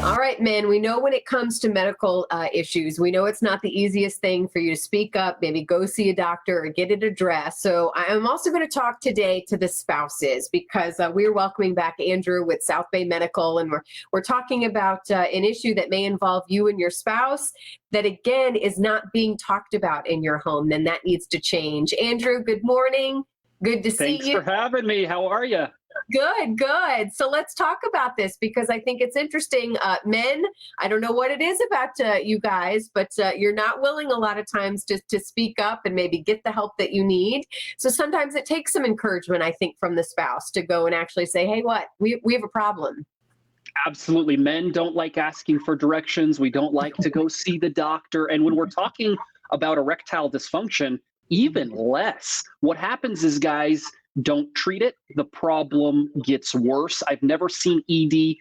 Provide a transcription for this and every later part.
All right, men, we know when it comes to medical issues, we know it's not the easiest thing for you to speak up, maybe go see a doctor or get it addressed. So I'm also going to talk today to the spouses because we're welcoming back Andrew with South Bay Medical, and we're talking about an issue that may involve you and your spouse that, again, is not being talked about in your home. Then that needs to change. Andrew, good morning. Good to see you. Thanks for having me. How are you? Good, good. So let's talk about this because I think it's interesting. Men, I don't know what it is about you guys, but you're not willing a lot of times to speak up and maybe get the help that you need. So sometimes it takes some encouragement, I think, from the spouse to go and actually say, hey, we have a problem. Absolutely. Men don't like asking for directions. We don't like to go see the doctor. And when we're talking about erectile dysfunction, even less. What happens is guys don't treat it. The problem gets worse. I've never seen ED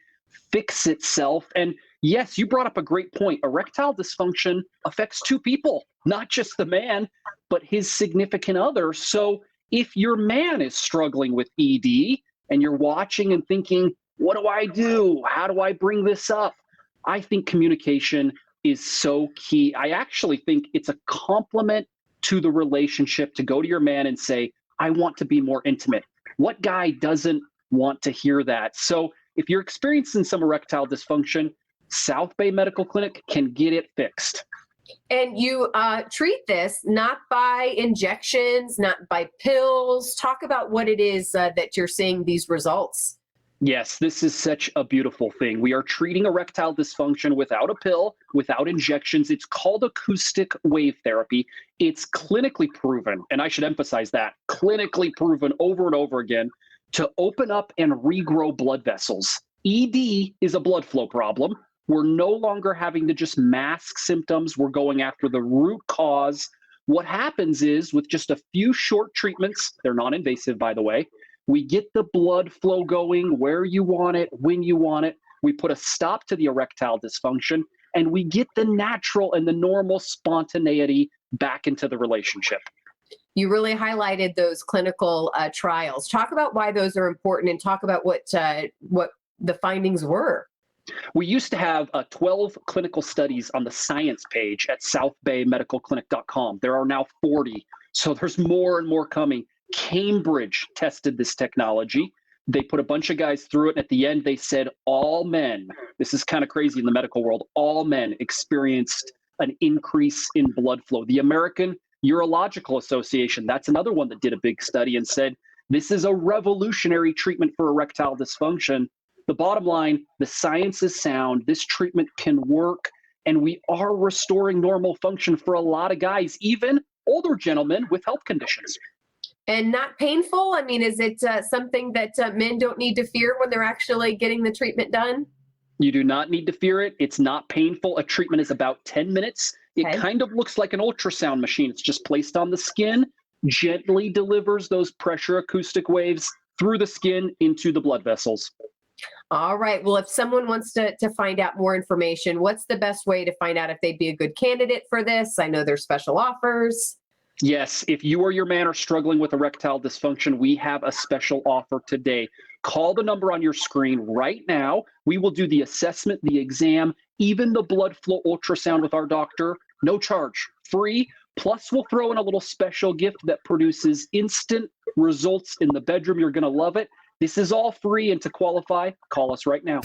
fix itself. And yes, you brought up a great point. Erectile dysfunction affects two people, not just the man, but his significant other. So if your man is struggling with ED and you're watching and thinking, what do I do? How do I bring this up? I think communication is so key. I actually think it's a compliment to the relationship to go to your man and say, I want to be more intimate. What guy doesn't want to hear that? So if you're experiencing some erectile dysfunction, South Bay Medical Clinic can get it fixed. And you treat this not by injections, not by pills. Talk about what it is that you're seeing these results. Yes, this is such a beautiful thing. We are treating erectile dysfunction without a pill, without injections. It's called acoustic wave therapy. It's clinically proven, and I should emphasize that, clinically proven over and over again to open up and regrow blood vessels. ED is a blood flow problem. We're no longer having to just mask symptoms. We're going after the root cause. What happens is with just a few short treatments, they're non-invasive, by the way, we get the blood flow going where you want it, when you want it. We put a stop to the erectile dysfunction, and we get the natural and the normal spontaneity back into the relationship. You really highlighted those clinical trials. Talk about why those are important and talk about what the findings were. We used to have 12 clinical studies on the science page at southbaymedicalclinic.com. There are now 40, so there's more and more coming. Cambridge tested this technology. They put a bunch of guys through it, and at the end they said all men, this is kind of crazy in the medical world, all men experienced an increase in blood flow. The American Urological Association, that's another one that did a big study and said this is a revolutionary treatment for erectile dysfunction. The bottom line, the science is sound, this treatment can work, and we are restoring normal function for a lot of guys, even older gentlemen with health conditions. And not painful? I mean, is it something that men don't need to fear when they're actually getting the treatment done? You do not need to fear it. It's not painful. A treatment is about 10 minutes. It kind of looks like an ultrasound machine. It's just placed on the skin, gently delivers those pressure acoustic waves through the skin into the blood vessels. All right. Well, if someone wants to find out more information, what's the best way to find out if they'd be a good candidate for this? I know there's special offers. Yes, if you or your man are struggling with erectile dysfunction, we have a special offer today. Call the number on your screen right now. We will do the assessment, the exam, even the blood flow ultrasound with our doctor. No charge, free. Plus, we'll throw in a little special gift that produces instant results in the bedroom. You're going to love it. This is all free, and to qualify, call us right now.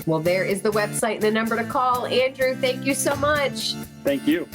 Well, there is the website and the number to call. Andrew, thank you so much. Thank you.